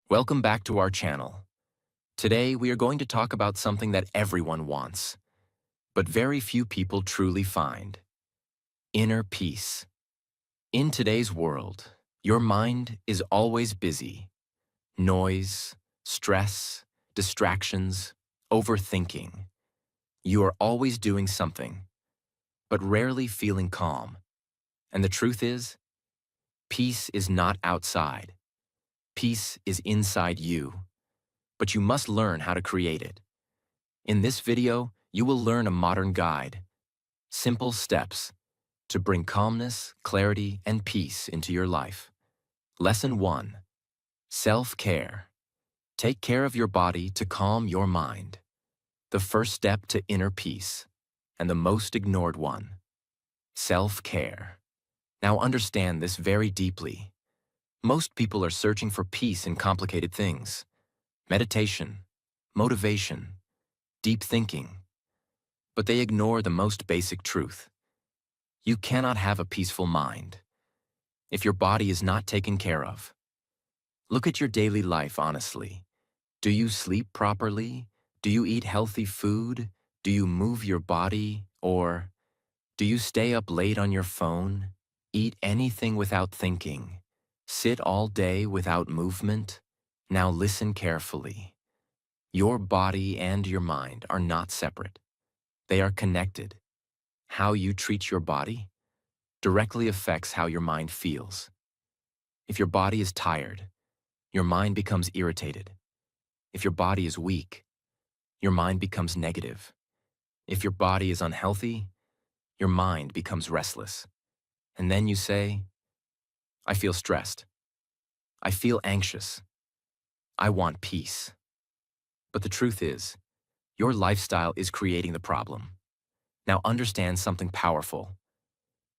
Welcome back to our channel. Today we are going to talk about something that everyone wants, but very few people truly find: inner peace. In today's world, your mind is always busy. Noise, stress, distractions, overthinking. You are always doing something, but rarely feeling calm. And the truth is, peace is not outside. Peace is inside you, but you must learn how to create it. In this video, you will learn a modern guide, simple steps to bring calmness, clarity, and peace into your life. Lesson 1. Self-care. Take care of your body to calm your mind. The first step to inner peace, and the most ignored one. Self-care. Now understand this very deeply. Most people are searching for peace in complicated things: meditation, motivation, deep thinking. But they ignore the most basic truth. You cannot have a peaceful mind if your body is not taken care of. Look at your daily life honestly. Do you sleep properly? Do you eat healthy food? Do you move your body? Or do you stay up late on your phone? Eat anything without thinking? Sit all day without movement? Now listen carefully. Your body and your mind are not separate. They are connected. How you treat your body directly affects how your mind feels. If your body is tired, your mind becomes irritated. If your body is weak, your mind becomes negative. If your body is unhealthy, your mind becomes restless. And then you say, I feel stressed. I feel anxious. I want peace. But the truth is, your lifestyle is creating the problem. Now understand something powerful.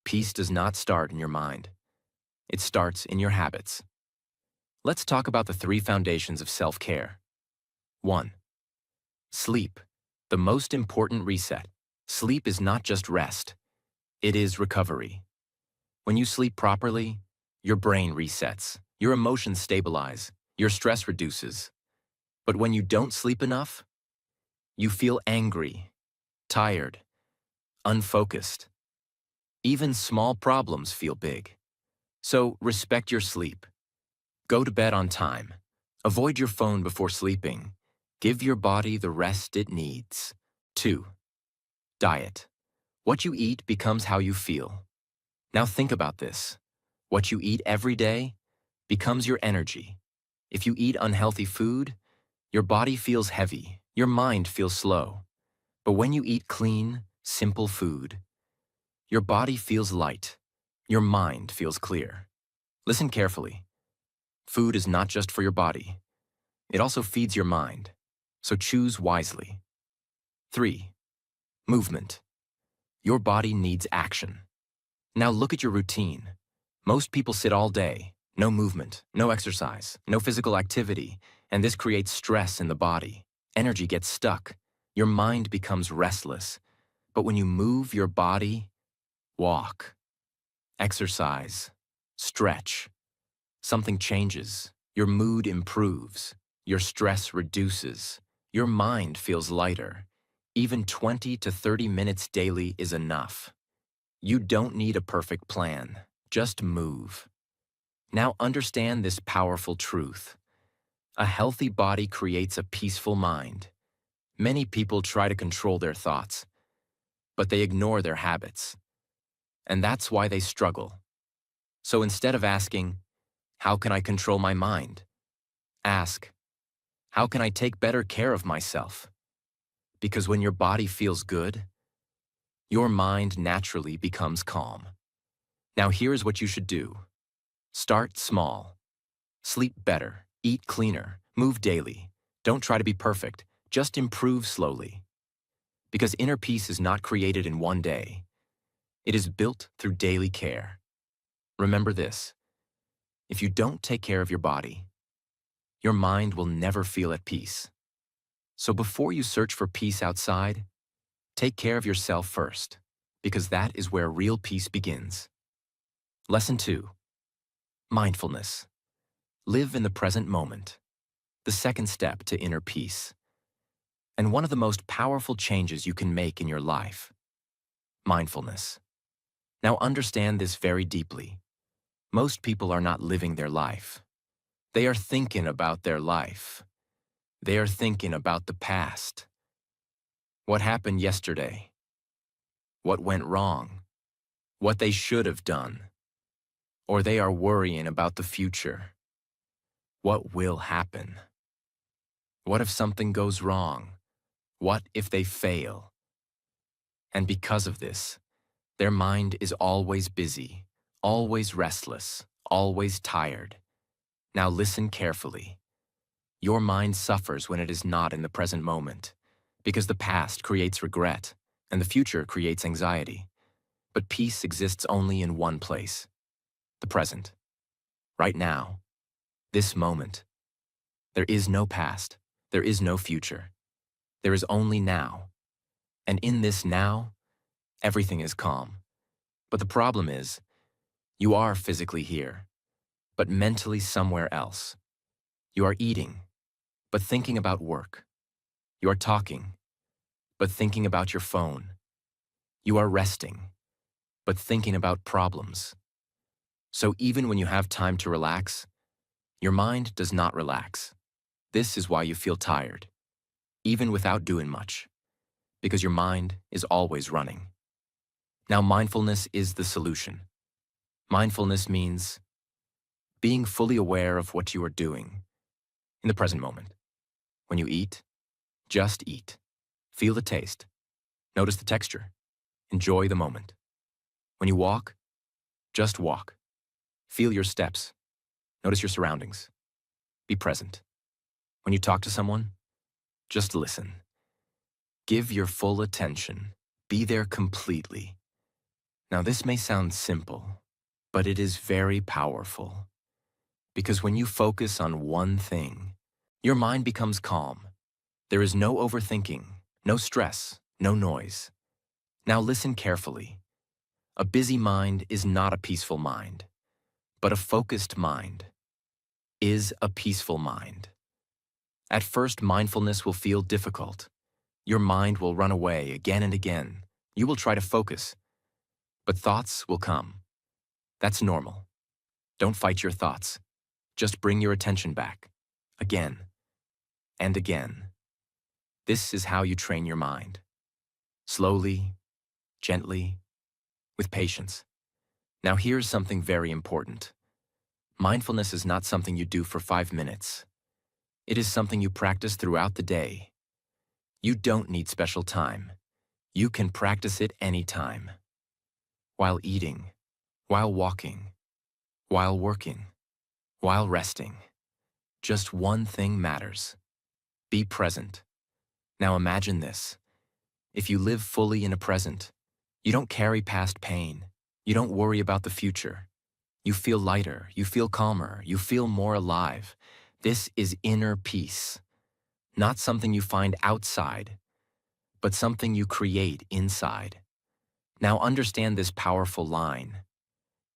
Peace does not start in your mind. It starts in your habits. Let's talk about the 3 foundations of self-care. 1. Sleep, the most important reset. Sleep is not just rest. It is recovery. When you sleep properly, your brain resets, your emotions stabilize, your stress reduces. But when you don't sleep enough, you feel angry, tired, unfocused. Even small problems feel big. So respect your sleep. Go to bed on time. Avoid your phone before sleeping. Give your body the rest it needs. 2. Diet. What you eat becomes how you feel. Now think about this. What you eat every day becomes your energy. If you eat unhealthy food, your body feels heavy, your mind feels slow. But when you eat clean, simple food, your body feels light, your mind feels clear. Listen carefully. Food is not just for your body. It also feeds your mind. So choose wisely. 3. Movement. Your body needs action. Now look at your routine. Most people sit all day, no movement, no exercise, no physical activity, and this creates stress in the body. Energy gets stuck. Your mind becomes restless. But when you move your body, walk, exercise, stretch, something changes. Your mood improves. Your stress reduces. Your mind feels lighter. Even 20 to 30 minutes daily is enough. You don't need a perfect plan. Just move. Now understand this powerful truth. A healthy body creates a peaceful mind. Many people try to control their thoughts, but they ignore their habits. And that's why they struggle. So instead of asking, how can I control my mind? Ask, how can I take better care of myself? Because when your body feels good, your mind naturally becomes calm. Now here's what you should do. Start small. Sleep better, eat cleaner, move daily. Don't try to be perfect, just improve slowly. Because inner peace is not created in one day. It is built through daily care. Remember this: if you don't take care of your body, your mind will never feel at peace. So before you search for peace outside, take care of yourself first, because that is where real peace begins. Lesson 2. Mindfulness. Live in the present moment. the second step to inner peace, and one of the most powerful changes you can make in your life: mindfulness. Now understand this very deeply. Most people are not living their life. They are thinking about their life. They are thinking about the past. What happened yesterday? What went wrong? What they should have done? Or they are worrying about the future. What will happen? What if something goes wrong? What if they fail? And because of this, their mind is always busy, always restless, always tired. Now listen carefully. Your mind suffers when it is not in the present moment, because the past creates regret, and the future creates anxiety. But peace exists only in one place: the present. Right now, this moment. There is no past, there is no future. There is only now. And in this now, everything is calm. But the problem is, you are physically here, but mentally somewhere else. You are eating, but thinking about work. You are talking, but thinking about your phone. You are resting, but thinking about problems. So even when you have time to relax, your mind does not relax. This is why you feel tired, even without doing much, because your mind is always running. Now, mindfulness is the solution. Mindfulness means being fully aware of what you are doing in the present moment. When you eat, just eat. Feel the taste. Notice the texture. Enjoy the moment. When you walk, just walk. Feel your steps. Notice your surroundings. Be present. When you talk to someone, just listen. Give your full attention. Be there completely. Now, this may sound simple, but it is very powerful. Because when you focus on one thing, your mind becomes calm. There is no overthinking, no stress, no noise. Now listen carefully. A busy mind is not a peaceful mind, but a focused mind is a peaceful mind. At first, mindfulness will feel difficult. Your mind will run away again and again. You will try to focus, but thoughts will come. That's normal. Don't fight your thoughts. Just bring your attention back, again and again. This is how you train your mind. Slowly, gently, with patience. Now here's something very important. Mindfulness is not something you do for 5 minutes. It is something you practice throughout the day. You don't need special time. You can practice it anytime. While eating, while walking, while working, while resting. Just one thing matters. Be present. Now imagine this. If you live fully in a present, you don't carry past pain. You don't worry about the future. You feel lighter, you feel calmer, you feel more alive. This is inner peace. Not something you find outside, but something you create inside. Now understand this powerful line.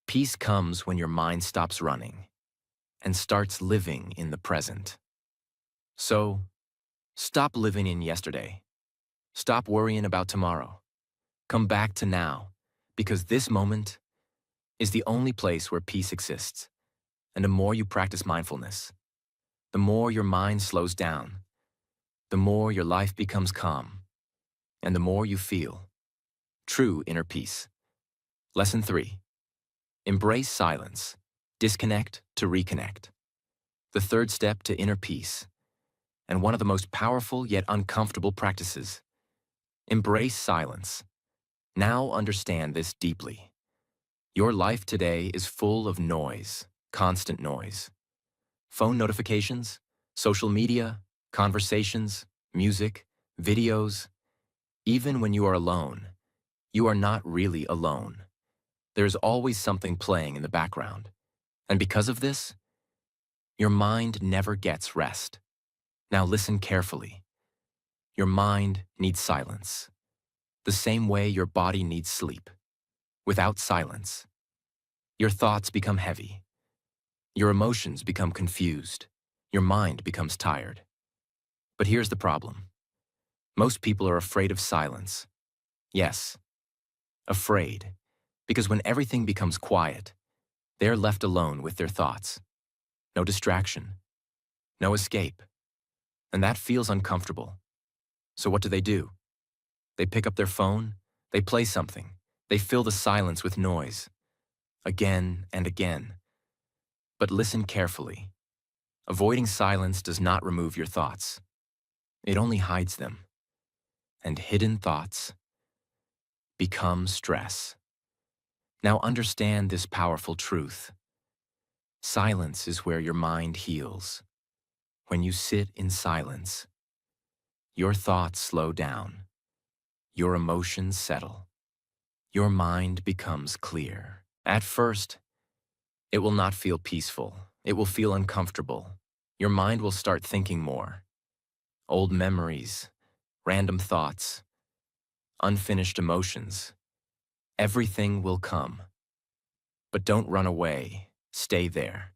Peace comes when your mind stops running and starts living in the present. So, stop living in yesterday. Stop worrying about tomorrow. Come back to now, because this moment is the only place where peace exists. And the more you practice mindfulness, the more your mind slows down, the more your life becomes calm, and the more you feel true inner peace. Lesson 3. Embrace silence. Disconnect to reconnect. The third step to inner peace, and one of the most powerful yet uncomfortable practices. Embrace silence. Now understand this deeply. Your life today is full of noise, constant noise. Phone notifications, social media, conversations, music, videos. Even when you are alone, you are not really alone. There is always something playing in the background. And because of this, your mind never gets rest. Now listen carefully. Your mind needs silence, the same way your body needs sleep. Without silence, your thoughts become heavy. Your emotions become confused. Your mind becomes tired. But here's the problem. Most people are afraid of silence. Yes, afraid. Because when everything becomes quiet, they're left alone with their thoughts. No distraction, no escape. And that feels uncomfortable. So what do? They pick up their phone, they play something, they fill the silence with noise, again and again. But listen carefully. Avoiding silence does not remove your thoughts. It only hides them. And hidden thoughts become stress. Now understand this powerful truth. Silence is where your mind heals. When you sit in silence, your thoughts slow down. Your emotions settle. Your mind becomes clear. At first, it will not feel peaceful. It will feel uncomfortable. Your mind will start thinking more. Old memories, random thoughts, unfinished emotions. Everything will come. But don't run away. Stay there.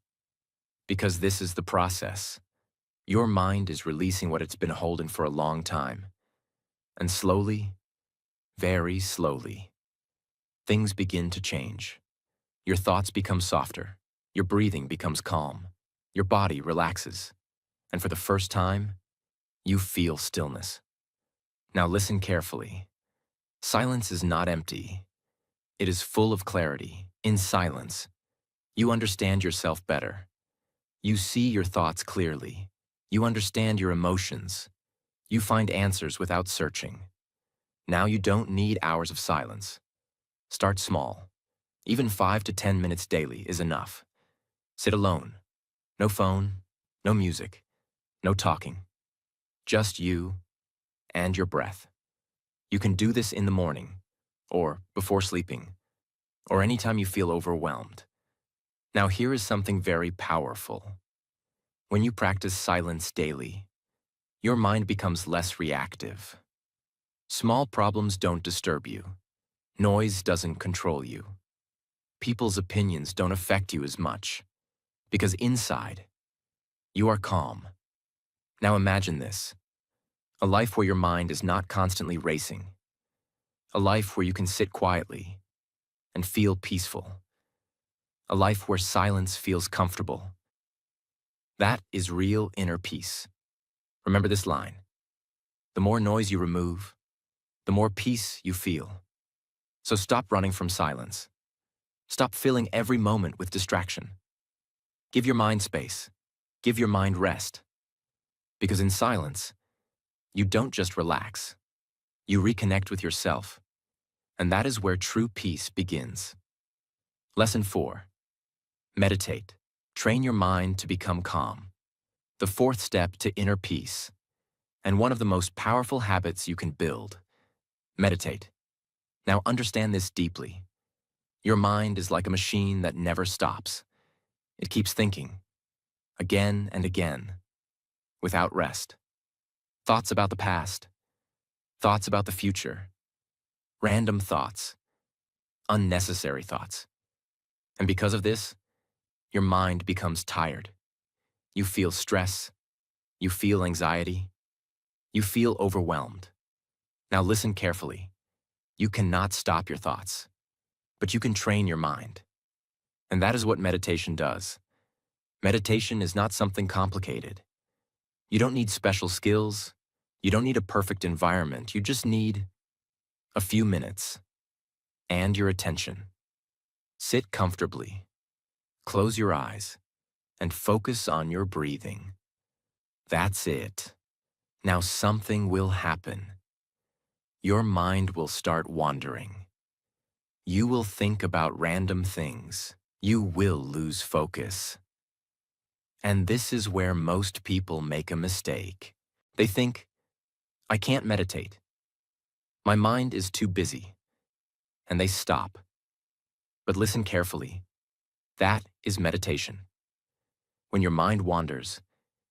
Because this is the process. Your mind is releasing what it's been holding for a long time. And slowly, very slowly, things begin to change. Your thoughts become softer. Your breathing becomes calm. Your body relaxes. And for the first time, you feel stillness. Now listen carefully. Silence is not empty. It is full of clarity. In silence, you understand yourself better. You see your thoughts clearly. You understand your emotions. You find answers without searching. Now you don't need hours of silence. Start small. Even 5 to 10 minutes daily is enough. Sit alone. No phone, no music, no talking. Just you and your breath. You can do this in the morning, or before sleeping, or anytime you feel overwhelmed. Now here is something very powerful. When you practice silence daily, your mind becomes less reactive. Small problems don't disturb you. Noise doesn't control you. People's opinions don't affect you as much. Because inside, you are calm. Now imagine this. A life where your mind is not constantly racing. A life where you can sit quietly and feel peaceful. A life where silence feels comfortable. That is real inner peace. Remember this line. The more noise you remove, the more peace you feel. So stop running from silence. Stop filling every moment with distraction. Give your mind space. Give your mind rest. Because in silence, you don't just relax. You reconnect with yourself. And that is where true peace begins. Lesson 4. Meditate. Train your mind to become calm. The fourth step to inner peace, and one of the most powerful habits you can build. Meditate. Now understand this deeply. Your mind is like a machine that never stops. It keeps thinking, again and again, without rest. Thoughts about the past, thoughts about the future, random thoughts, unnecessary thoughts. And because of this, your mind becomes tired. You feel stress, you feel anxiety, you feel overwhelmed. Now listen carefully. You cannot stop your thoughts, but you can train your mind. And that is what meditation does. Meditation is not something complicated. You don't need special skills. You don't need a perfect environment. You just need a few minutes and your attention. Sit comfortably, close your eyes, and focus on your breathing. That's it. Now something will happen. Your mind will start wandering. You will think about random things. You will lose focus. And this is where most people make a mistake. They think, I can't meditate. My mind is too busy. And they stop. But listen carefully. That is meditation. When your mind wanders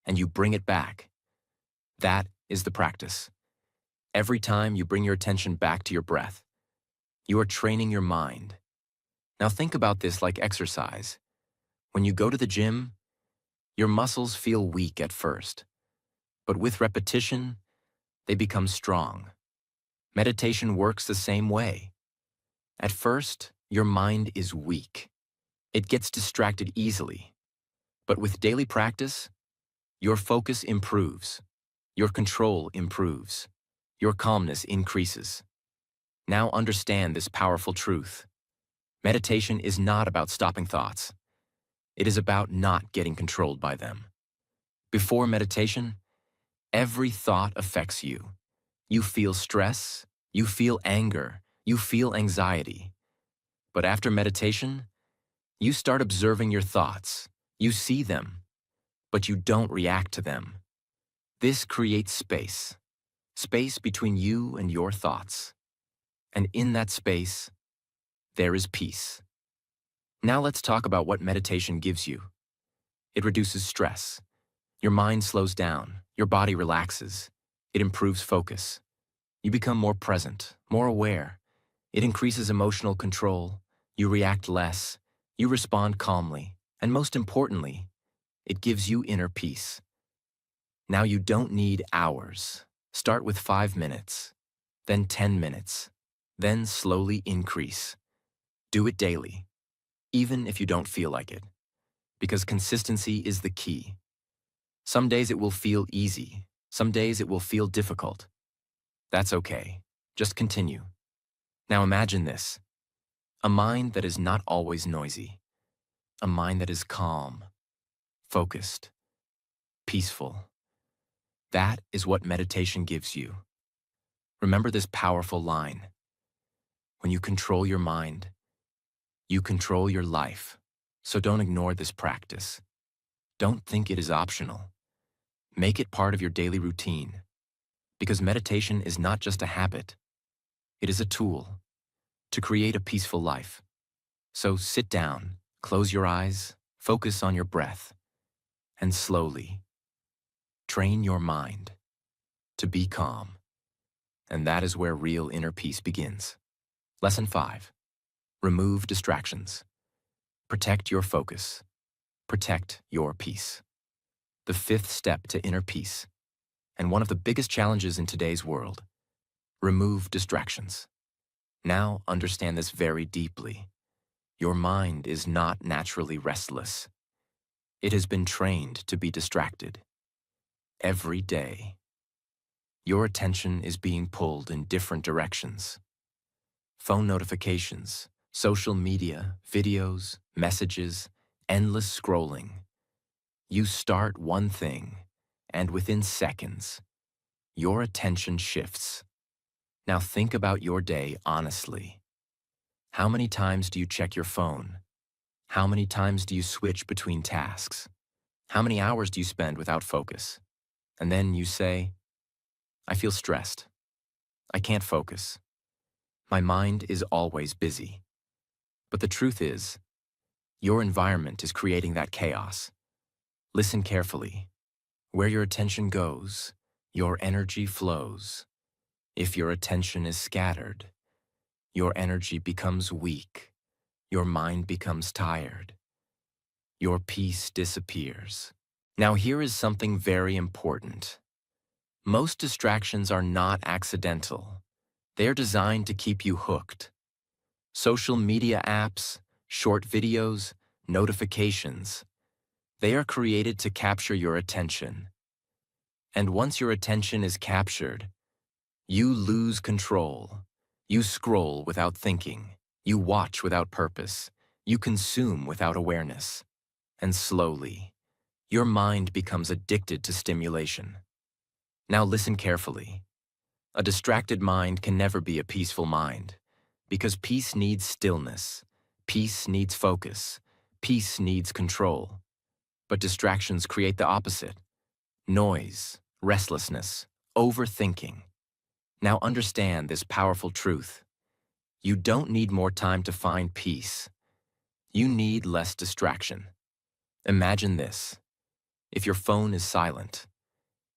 and you bring it back, that is the practice. Every time you bring your attention back to your breath, you are training your mind. Now think about this like exercise. When you go to the gym, Your muscles feel weak at first, but with repetition, they become strong. Meditation works the same way. At first, your mind is weak. It gets distracted easily. But with daily practice, your focus improves. Your control improves. Your calmness increases. Now understand this powerful truth. Meditation is not about stopping thoughts. It is about not getting controlled by them. Before meditation, every thought affects you. You feel stress, you feel anger, you feel anxiety. But after meditation, you start observing your thoughts. You see them, but you don't react to them. This creates space. Space between you and your thoughts. And in that space, there is peace. Now let's talk about what meditation gives you. It reduces stress. Your mind slows down. Your body relaxes. It improves focus. You become more present, more aware. It increases emotional control. You react less. You respond calmly. And most importantly, it gives you inner peace. Now you don't need hours. Start with 5 minutes, then 10 minutes, then slowly increase. Do it daily, even if you don't feel like it, because consistency is the key. Some days it will feel easy. Some days it will feel difficult. That's okay. Just continue. Now imagine this: a mind that is not always noisy, a mind that is calm, focused, peaceful. That is what meditation gives you. Remember this powerful line: when you control your mind, you control your life. So don't ignore this practice. Don't think it is optional. Make it part of your daily routine. Because meditation is not just a habit, it is a tool to create a peaceful life. So sit down, close your eyes, focus on your breath, and slowly train your mind to be calm. And that is where real inner peace begins. Lesson 5. Remove distractions. Protect your focus. Protect your peace. The 5th step to inner peace, and one of the biggest challenges in today's world: remove distractions. Now understand this very deeply. Your mind is not naturally restless. It has been trained to be distracted. Every day, your attention is being pulled in different directions. Phone notifications, social media, videos, messages, endless scrolling. You start one thing, and within seconds, your attention shifts. Now think about your day honestly. How many times do you check your phone? How many times do you switch between tasks? How many hours do you spend without focus? And then you say, I feel stressed. I can't focus. My mind is always busy. But the truth is, your environment is creating that chaos. Listen carefully. Where your attention goes, your energy flows. If your attention is scattered, your energy becomes weak. Your mind becomes tired. Your peace disappears. Now here is something very important. Most distractions are not accidental. They're designed to keep you hooked. Social media apps, short videos, notifications. They are created to capture your attention. And once your attention is captured, you lose control. You scroll without thinking. You watch without purpose. You consume without awareness. And slowly, your mind becomes addicted to stimulation. Now listen carefully. A distracted mind can never be a peaceful mind, because peace needs stillness. Peace needs focus. Peace needs control. But distractions create the opposite: noise, restlessness, overthinking. Now understand this powerful truth. You don't need more time to find peace. You need less distraction. Imagine this: if your phone is silent,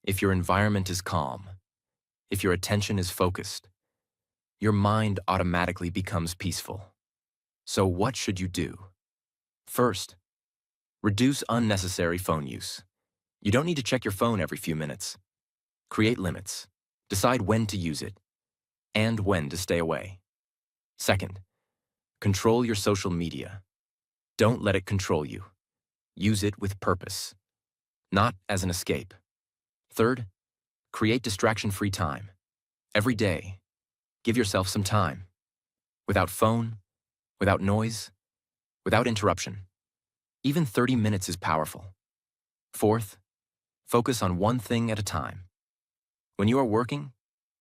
if your environment is calm, if your attention is focused, your mind automatically becomes peaceful. So what should you do? First, Reduce unnecessary phone use. You don't need to check your phone every few minutes. Create limits. Decide when to use it and when to stay away. Second, control your social media. Don't let it control you. Use it with purpose, not as an escape. Third, create distraction-free time. Every day, give yourself some time. Without phone, without noise, without interruption. Even 30 minutes is powerful. Fourth, focus on one thing at a time. When you are working,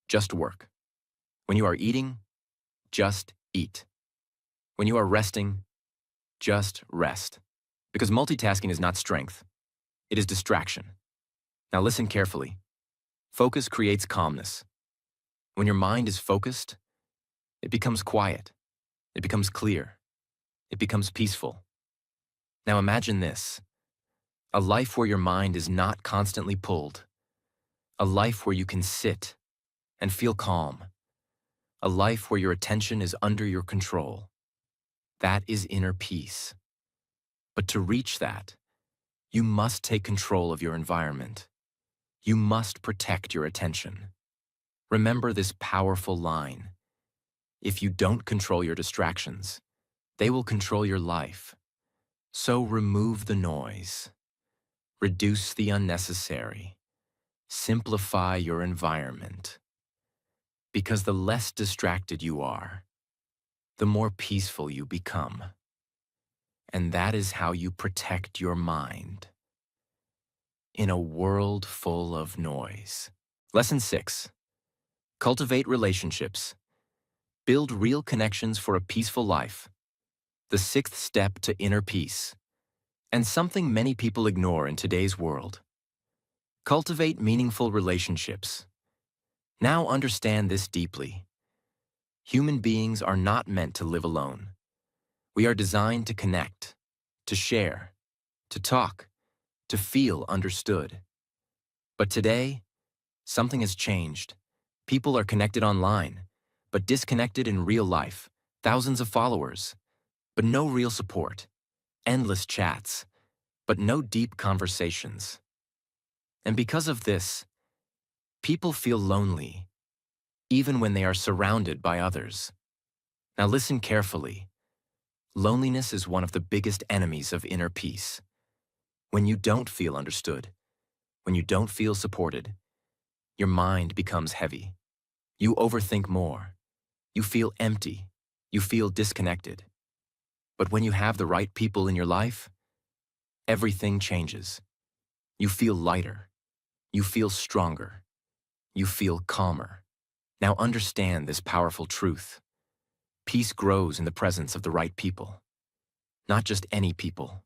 just work. When you are eating, just eat. When you are resting, just rest. Because multitasking is not strength, it is distraction. Now listen carefully. Focus creates calmness. When your mind is focused, it becomes quiet. It becomes clear. It becomes peaceful. Now imagine this: a life where your mind is not constantly pulled. A life where you can sit and feel calm. A life where your attention is under your control. That is inner peace. But to reach that, you must take control of your environment. You must protect your attention. Remember this powerful line: if you don't control your distractions, they will control your life. So remove the noise. Reduce the unnecessary. Simplify your environment. Because the less distracted you are, the more peaceful you become. And that is how you protect your mind in a world full of noise. Lesson 6. Cultivate relationships. Build real connections for a peaceful life. The sixth step to inner peace. And something many people ignore in today's world. Cultivate meaningful relationships. Now understand this deeply. Human beings are not meant to live alone. We are designed to connect, to share, to talk, to feel understood. But today, something has changed. People are connected online, but disconnected in real life. Thousands of followers, but no real support. Endless chats, but no deep conversations. And because of this, people feel lonely, even when they are surrounded by others. Now listen carefully. Loneliness is one of the biggest enemies of inner peace. When you don't feel understood, when you don't feel supported, your mind becomes heavy. You overthink more. You feel empty. You feel disconnected. But when you have the right people in your life, everything changes. You feel lighter. You feel stronger. You feel calmer. Now understand this powerful truth. Peace grows in the presence of the right people. Not just any people.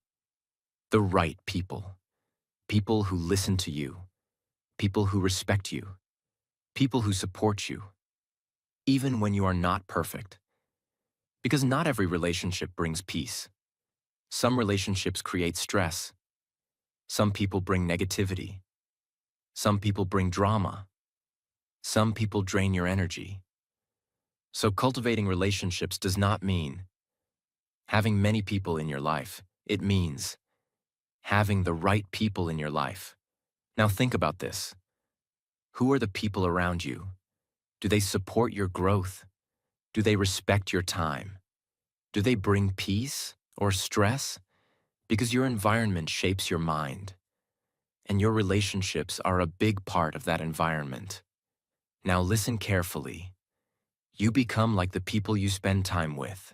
The right people. People who listen to you. People who respect you. People who support you. Even when you are not perfect. Because not every relationship brings peace. Some relationships create stress. Some people bring negativity. Some people bring drama. Some people drain your energy. So cultivating relationships does not mean having many people in your life. It means having the right people in your life. Now think about this. Who are the people around you? Do they support your growth? Do they respect your time? Do they bring peace or stress? Because your environment shapes your mind, and your relationships are a big part of that environment. Now listen carefully. You become like the people you spend time with.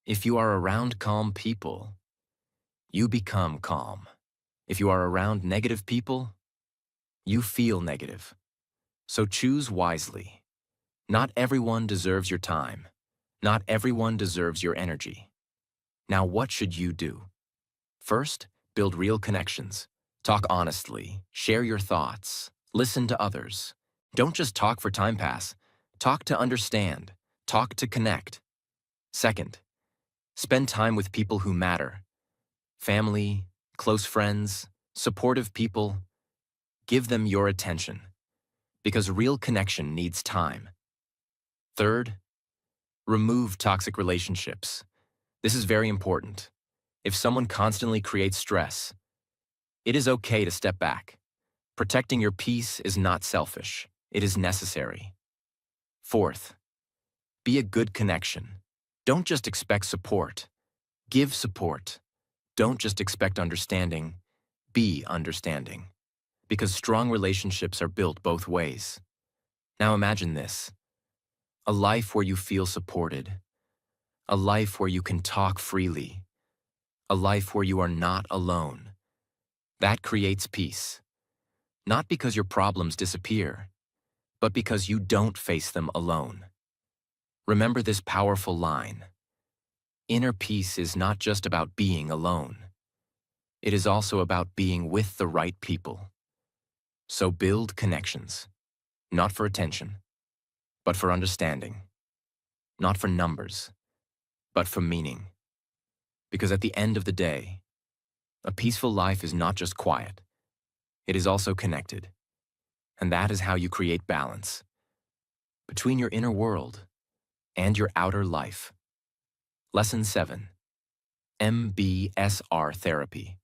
If you are around calm people, you become calm. If you are around negative people, you feel negative. So choose wisely. Not everyone deserves your time. Not everyone deserves your energy. Now what should you do? First, build real connections. Talk honestly. Share your thoughts. Listen to others. Don't just talk for time pass. Talk to understand. Talk to connect. Second, spend time with people who matter. Family, close friends, supportive people. Give them your attention. Because real connection needs time. Third, remove toxic relationships. This is very important. If someone constantly creates stress, it is okay to step back. Protecting your peace is not selfish. It is necessary. Fourth, be a good connection. Don't just expect support. Give support. Don't just expect understanding. Be understanding. Because strong relationships are built both ways. Now imagine this: a life where you feel supported, a life where you can talk freely, a life where you are not alone. That creates peace. Not because your problems disappear, but because you don't face them alone. Remember this powerful line: inner peace is not just about being alone. It is also about being with the right people. So build connections, not for attention, but for understanding. Not for numbers, but for meaning. Because at the end of the day, a peaceful life is not just quiet, it is also connected. And that is how you create balance between your inner world and your outer life. Lesson 7. MBSR Therapy.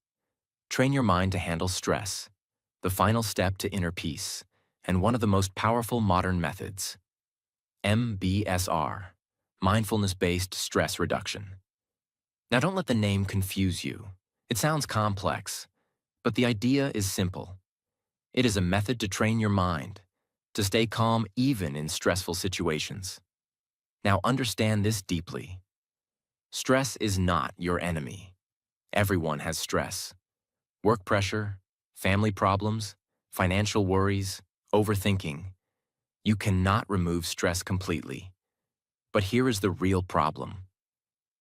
Train your mind to handle stress, the final step to inner peace, and one of the most powerful modern methods. MBSR, Mindfulness-Based Stress Reduction. Now don't let the name confuse you. It sounds complex, but the idea is simple. It is a method to train your mind to stay calm even in stressful situations. Now understand this deeply. Stress is not your enemy. Everyone has stress. Work pressure, family problems, financial worries, overthinking. You cannot remove stress completely. But here is the real problem.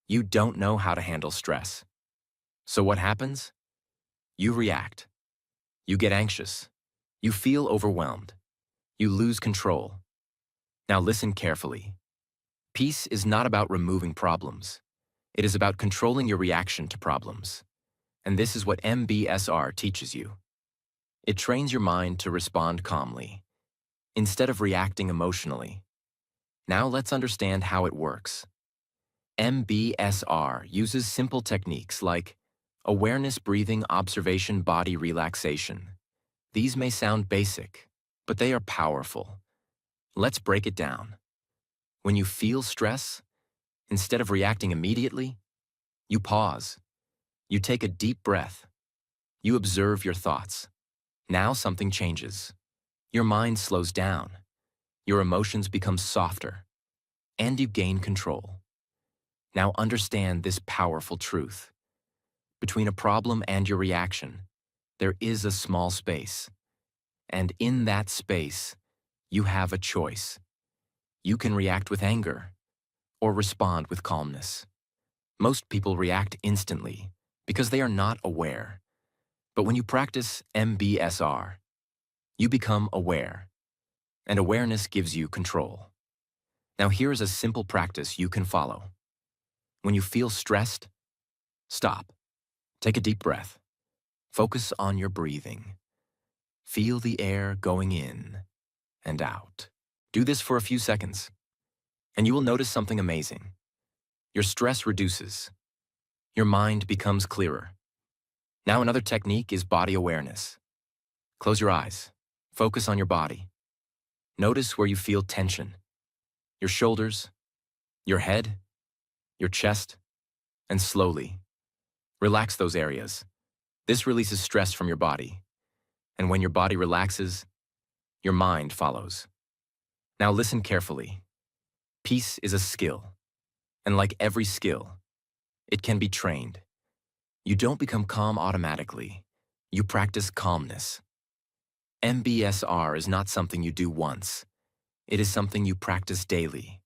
You don't know how to handle stress. So what happens? You react. You get anxious. You feel overwhelmed. You lose control. Now listen carefully. Peace is not about removing problems. It is about controlling your reaction to problems. And this is what MBSR teaches you. It trains your mind to respond calmly, instead of reacting emotionally. Now let's understand how it works. MBSR uses simple techniques like awareness, breathing, observation, body relaxation. These may sound basic, but they are powerful. Let's break it down. When you feel stress, instead of reacting immediately, you pause. You take a deep breath. You observe your thoughts. Now something changes. Your mind slows down. Your emotions become softer. And you gain control. Now understand this powerful truth. Between a problem and your reaction, there is a small space. And in that space, you have a choice. You can react with anger or respond with calmness. Most people react instantly because they are not aware. But when you practice MBSR, you become aware, and awareness gives you control. Now here is a simple practice you can follow. When you feel stressed, stop. Take a deep breath. Focus on your breathing. Feel the air going in and out. Do this for a few seconds, and you will notice something amazing. Your stress reduces. Your mind becomes clearer. Now another technique is body awareness. Close your eyes. Focus on your body. Notice where you feel tension. Your shoulders, your head, your chest, and slowly relax those areas. This releases stress from your body. And when your body relaxes, your mind follows. Now listen carefully. Peace is a skill. And like every skill, it can be trained. You don't become calm automatically. You practice calmness. MBSR is not something you do once. It is something you practice daily,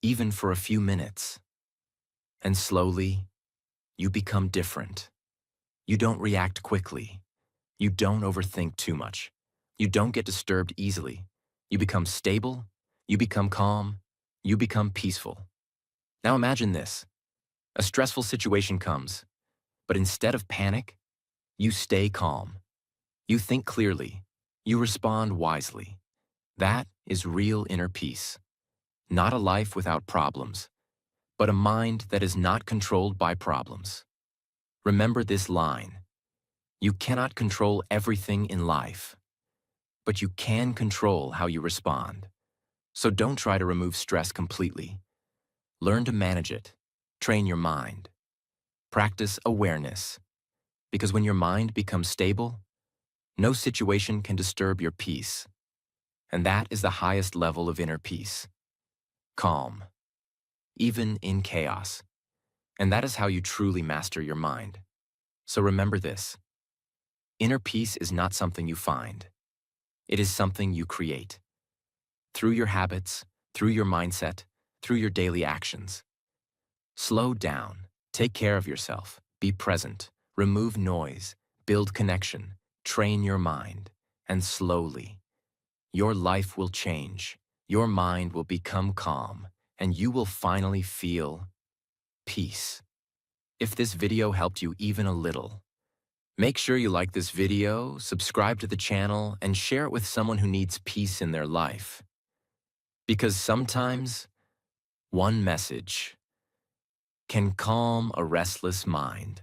even for a few minutes. And slowly, you become different. You don't react quickly. You don't overthink too much. You don't get disturbed easily. You become stable. You become calm. You become peaceful. Now imagine this. A stressful situation comes, but instead of panic, you stay calm. You think clearly. You respond wisely. That is real inner peace. Not a life without problems, but a mind that is not controlled by problems. Remember this line. You cannot control everything in life, but you can control how you respond. So don't try to remove stress completely. Learn to manage it. Train your mind. Practice awareness. Because when your mind becomes stable, no situation can disturb your peace. And that is the highest level of inner peace. Calm, even in chaos. And that is how you truly master your mind. So remember this. Inner peace is not something you find. It is something you create. Through your habits, through your mindset, through your daily actions. Slow down. Take care of yourself. Be present. Remove noise. Build connection. Train your mind. And slowly, your life will change. Your mind will become calm. And you will finally feel peace. If this video helped you even a little, make sure you like this video, subscribe to the channel, and share it with someone who needs peace in their life. Because sometimes, one message can calm a restless mind.